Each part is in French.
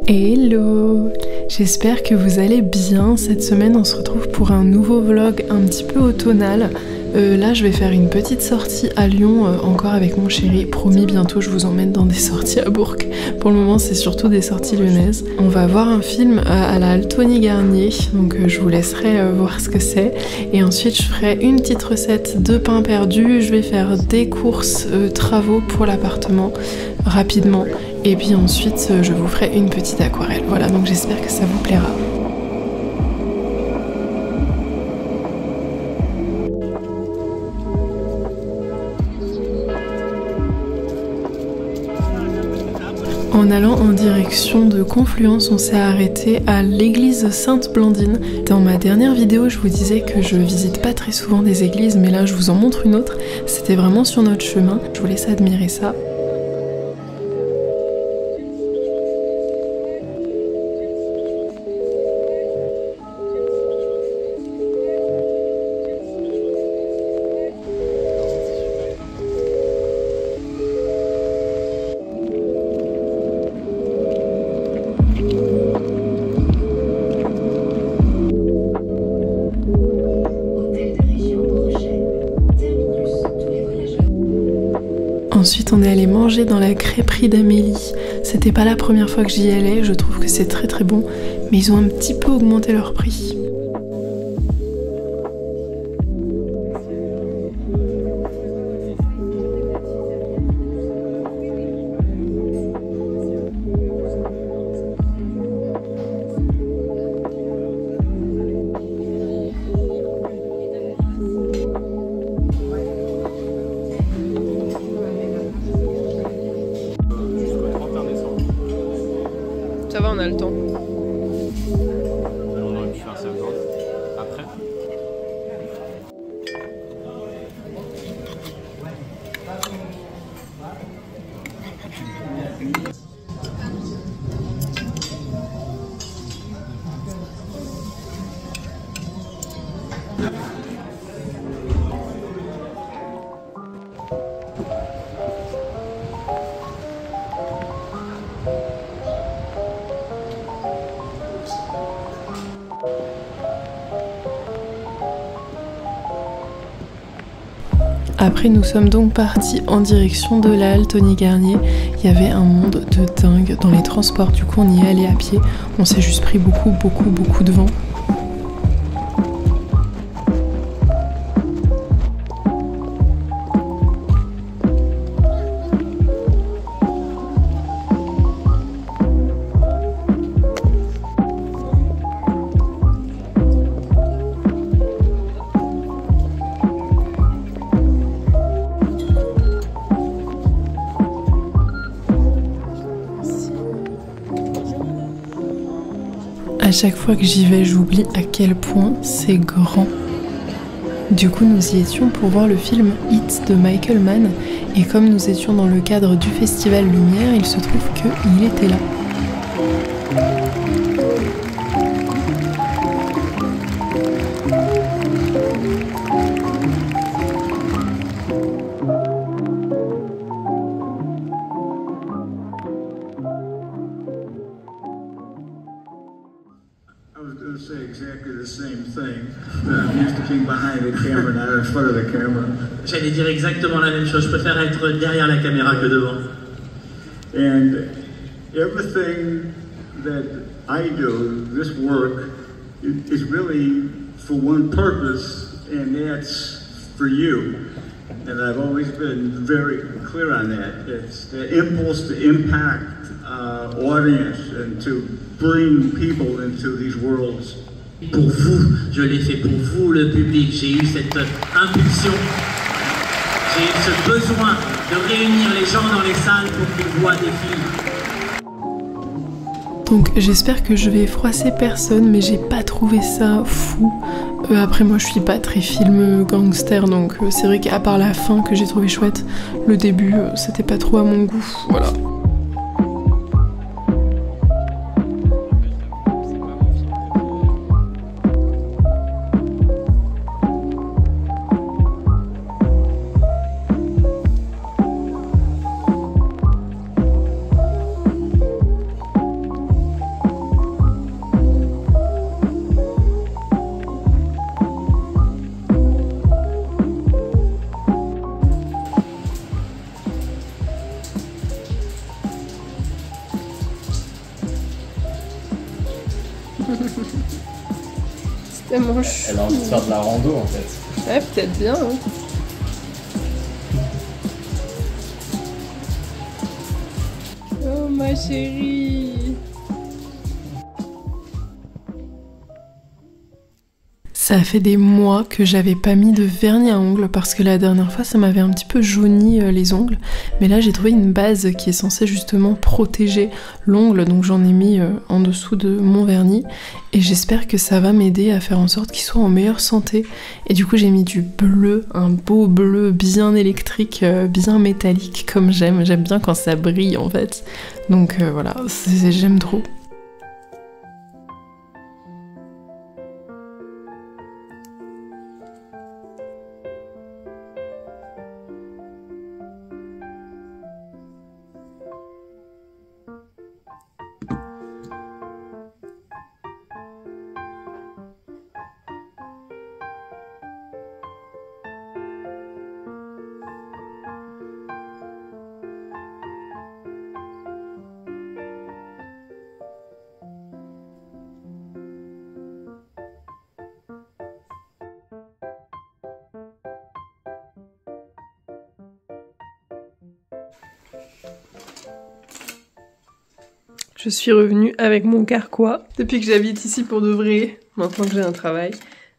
Hello! J'espère que vous allez bien. Cette semaine on se retrouve pour un nouveau vlog un petit peu automnal. Là je vais faire une petite sortie à Lyon encore avec mon chéri. Promis, bientôt je vous emmène dans des sorties à Bourg. Pour le moment c'est surtout des sorties lyonnaises. On va voir un film à la Altony Garnier, donc je vous laisserai voir ce que c'est. Et ensuite je ferai une petite recette de pain perdu. Je vais faire des courses travaux pour l'appartement rapidement. Et puis ensuite je vous ferai une petite aquarelle. Voilà, donc j'espère que ça vous plaira. En allant en direction de Confluence, on s'est arrêté à l'église Sainte-Blandine. Dans ma dernière vidéo, je vous disais que je visite pas très souvent des églises, mais là je vous en montre une autre. C'était vraiment sur notre chemin. Je vous laisse admirer ça. Ensuite on est allé manger dans la crêperie d'Amélie. C'était pas la première fois que j'y allais, je trouve que c'est très très bon, mais ils ont un petit peu augmenté leur prix. Ça va, on a le temps. On aurait pu faire ça après. Après nous sommes donc partis en direction de la Altony Garnier. Il y avait un monde de dingue dans les transports, du coup on y est allé à pied. On s'est juste pris beaucoup de vent. À chaque fois que j'y vais, j'oublie à quel point c'est grand. Du coup, nous y étions pour voir le film Hit de Michael Mann. Et comme nous étions dans le cadre du festival Lumière, il se trouve qu'il était là. I was going to say exactly the same thing. I'm used to being behind the camera, not in front of the camera. J'allais dire exactement la même chose. Je préfère être derrière la caméra que devant. And everything that I do, this work, is really for one purpose, and that's for you. And I've always been very clear on that. It's the impulse to impact audience and to bring people into these worlds. Pour vous, je l'ai fait pour vous, le public. J'ai eu cette impulsion, j'ai eu ce besoin de réunir les gens dans les salles pour qu'ils voient des films. Donc j'espère que je vais froisser personne, mais j'ai pas trouvé ça fou. Après moi je suis pas très film gangster, donc c'est vrai qu'à part la fin que j'ai trouvé chouette, le début c'était pas trop à mon goût, voilà. tellement chou. Elle a envie de faire de la rando en fait. Ouais, peut-être bien. Hein. Oh ma chérie. Ça fait des mois que j'avais pas mis de vernis à ongles parce que la dernière fois ça m'avait un petit peu jauni les ongles. Mais là j'ai trouvé une base qui est censée justement protéger l'ongle, donc j'en ai mis en dessous de mon vernis. Et j'espère que ça va m'aider à faire en sorte qu'il soit en meilleure santé. Et du coup j'ai mis du bleu, un beau bleu bien électrique, bien métallique comme j'aime. J'aime bien quand ça brille en fait. Donc voilà, j'aime trop. Je suis revenue avec mon carquois depuis que j'habite ici pour de vrai, maintenant que j'ai un travail.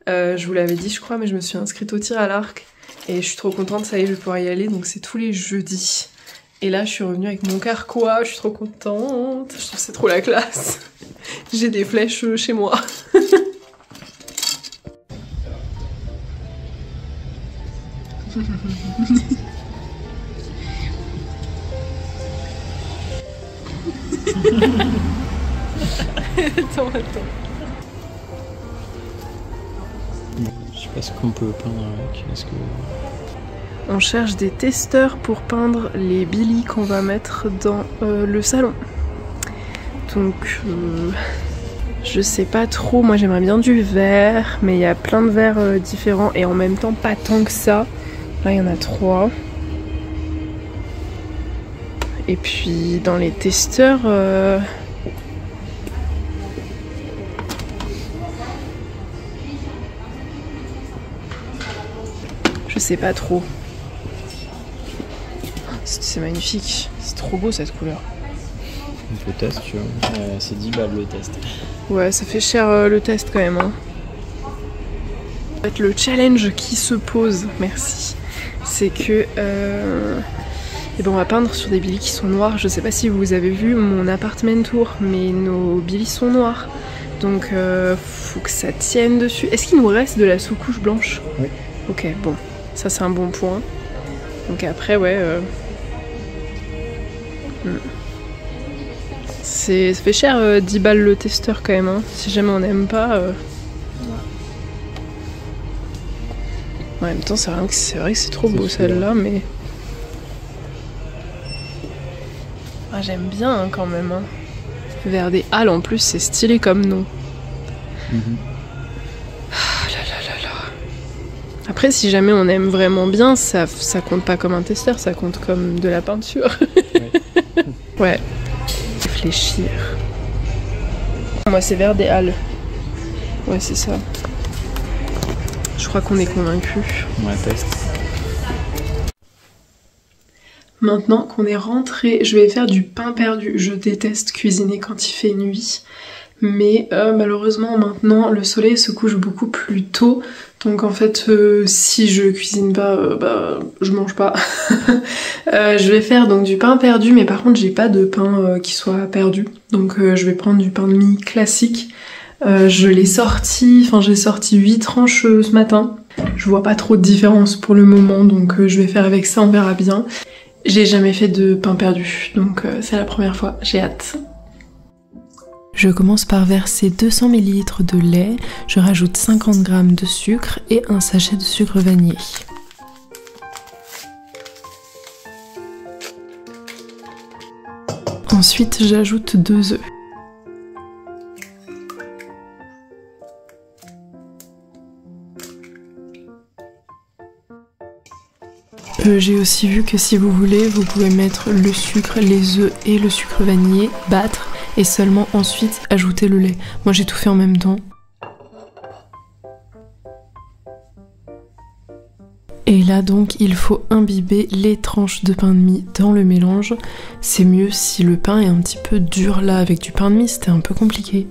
Je vous l'avais dit je crois, mais je me suis inscrite au tir à l'arc et je suis trop contente, ça y est je vais pouvoir y aller, donc c'est tous les jeudis. Et là je suis revenue avec mon carquois, je suis trop contente, je trouve que c'est trop la classe. J'ai des flèches chez moi. Attends. Je sais pas ce qu'on peut peindre avec. Est-ce que... On cherche des testeurs pour peindre les Billy qu'on va mettre dans le salon. Donc je sais pas trop, moi j'aimerais bien du vert, mais il y a plein de verts différents et en même temps pas tant que ça. Là il y en a 3. Et puis dans les testeurs... je sais pas trop. C'est magnifique, c'est trop beau cette couleur. Le test, tu vois, c'est 10 balles le test. Ouais, ça fait cher le test quand même. Hein. En fait, le challenge qui se pose, merci, c'est que eh ben on va peindre sur des Billy qui sont noirs. Je sais pas si vous avez vu mon appartement tour, mais nos Billy sont noirs. Donc faut que ça tienne dessus. Est-ce qu'il nous reste de la sous-couche blanche? Oui. Ok, bon, ça c'est un bon point. Donc après, ouais... ça fait cher 10 balles le testeur quand même, hein. Si jamais on n'aime pas... En même temps, c'est vrai que c'est trop beau celle-là, mais... Ah, j'aime bien hein, quand même. Hein. Vert des Halles en plus, c'est stylé comme nom. Ah là là là là. Après, si jamais on aime vraiment bien, ça compte pas comme un testeur, ça compte comme de la peinture. Ouais. Réfléchir. Moi, c'est vert des Halles. Ouais, c'est ça. Je crois qu'on est convaincus. Ouais, test. Maintenant qu'on est rentré, je vais faire du pain perdu. Je déteste cuisiner quand il fait nuit. Mais malheureusement maintenant le soleil se couche beaucoup plus tôt. Donc en fait si je cuisine pas, je mange pas. Je vais faire donc du pain perdu, mais par contre j'ai pas de pain qui soit perdu. Donc je vais prendre du pain de mie classique. J'ai sorti 8 tranches ce matin. Je vois pas trop de différence pour le moment, donc je vais faire avec ça, on verra bien. J'ai jamais fait de pain perdu, donc c'est la première fois, j'ai hâte. Je commence par verser 200 ml de lait, je rajoute 50 g de sucre et un sachet de sucre vanillé. Ensuite, j'ajoute 2 œufs. J'ai aussi vu que si vous voulez, vous pouvez mettre le sucre, les œufs et le sucre vanillé, battre et seulement ensuite ajouter le lait. Moi j'ai tout fait en même temps. Et là donc il faut imbiber les tranches de pain de mie dans le mélange. C'est mieux si le pain est un petit peu dur. Là avec du pain de mie c'était un peu compliqué.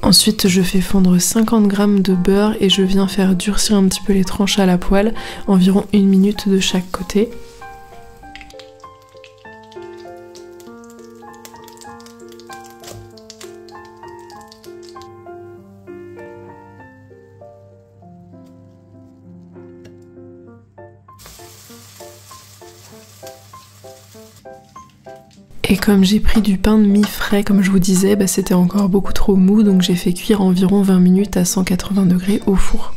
Ensuite je fais fondre 50 g de beurre et je viens faire durcir un petit peu les tranches à la poêle, environ 1 minute de chaque côté. Et comme j'ai pris du pain de mie frais, comme je vous disais, bah c'était encore beaucoup trop mou, donc j'ai fait cuire environ 20 minutes à 180 degrés au four.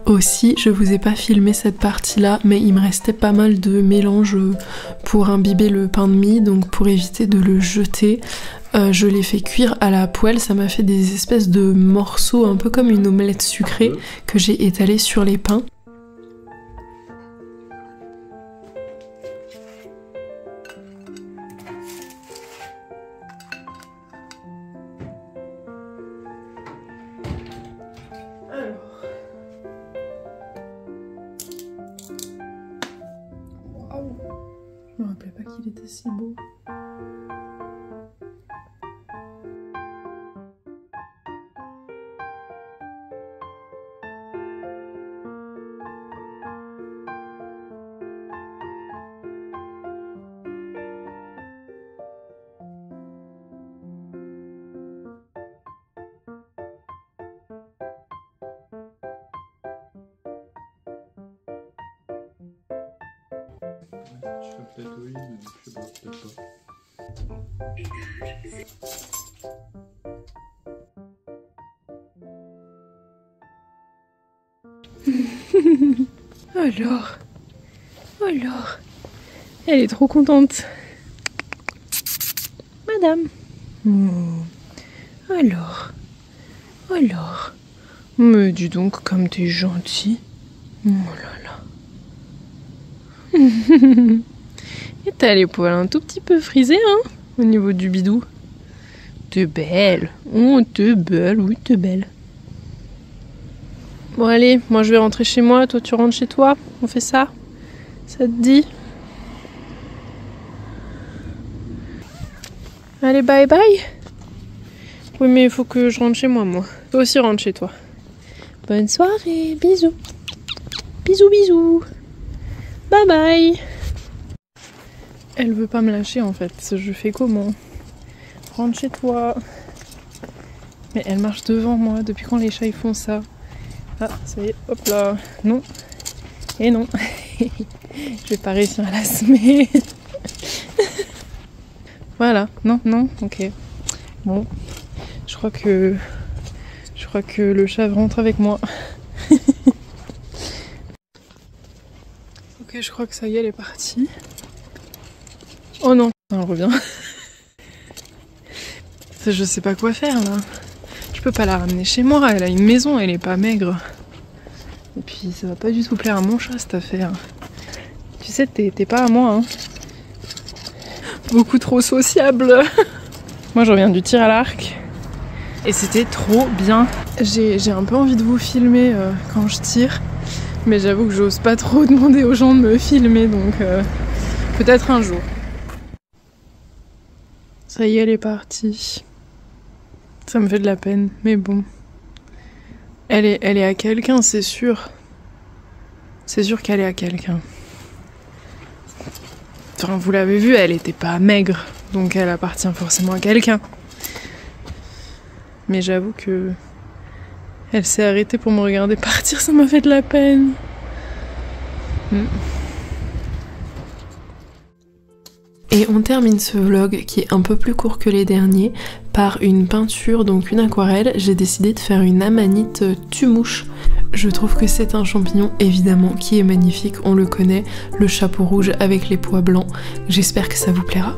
Aussi, je vous ai pas filmé cette partie-là, mais il me restait pas mal de mélange pour imbiber le pain de mie, donc pour éviter de le jeter, je l'ai fait cuire à la poêle. Ça m'a fait des espèces de morceaux, un peu comme une omelette sucrée, que j'ai étalé sur les pains. Je me rappelais pas qu'il était si beau. Peut-être oui, mais je sais pas, peut-être pas. Alors, elle est trop contente. Madame. Oh. Alors. Mais dis donc, comme t'es gentil. Oh là là. Et t'as les poils un tout petit peu frisés, hein, au niveau du bidou. T'es belle. Oh, t'es belle, oui, t'es belle. Bon, allez, moi je vais rentrer chez moi, toi tu rentres chez toi. On fait ça? Ça te dit? Allez, bye bye. Oui, mais il faut que je rentre chez moi, moi. Toi aussi rentre chez toi. Bonne soirée, bisous. Bisous, bisous. Bye bye. Elle veut pas me lâcher en fait, je fais comment? Rentre chez toi. Mais elle marche devant moi, depuis quand les chats ils font ça? Ah, ça y est, hop là. Non. Et non. Je vais pas réussir à la semer. Voilà, non, non, ok. Bon, je crois que le chat rentre avec moi. Ok, je crois que ça y est, elle est partie. Oh non, elle revient. Je sais pas quoi faire là. Je peux pas la ramener chez moi, elle a une maison, elle est pas maigre. Et puis ça va pas du tout plaire à mon chat cette affaire. Tu sais, t'es pas à moi, hein. Beaucoup trop sociable. Moi je reviens du tir à l'arc. Et c'était trop bien. J'ai un peu envie de vous filmer quand je tire. Mais j'avoue que j'ose pas trop demander aux gens de me filmer, donc peut-être un jour. Ça y est, elle est partie. Ça me fait de la peine, mais bon. Elle est à quelqu'un, c'est sûr. C'est sûr qu'elle est à quelqu'un. Enfin, vous l'avez vu, elle était pas maigre, donc elle appartient forcément à quelqu'un. Mais j'avoue que elle s'est arrêtée pour me regarder partir, ça m'a fait de la peine. Et on termine ce vlog qui est un peu plus court que les derniers par une peinture, donc une aquarelle. J'ai décidé de faire une amanite tumouche. Je trouve que c'est un champignon évidemment qui est magnifique, on le connaît, le chapeau rouge avec les pois blancs. J'espère que ça vous plaira.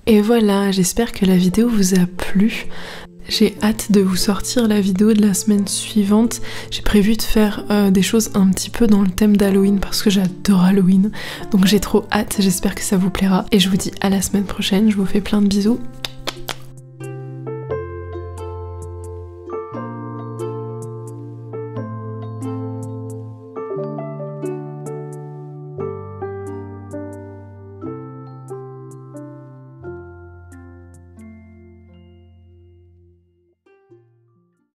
Et voilà, j'espère que la vidéo vous a plu. J'ai hâte de vous sortir la vidéo de la semaine suivante. J'ai prévu de faire des choses un petit peu dans le thème d'Halloween parce que j'adore Halloween. Donc j'ai trop hâte, j'espère que ça vous plaira. Et je vous dis à la semaine prochaine, je vous fais plein de bisous.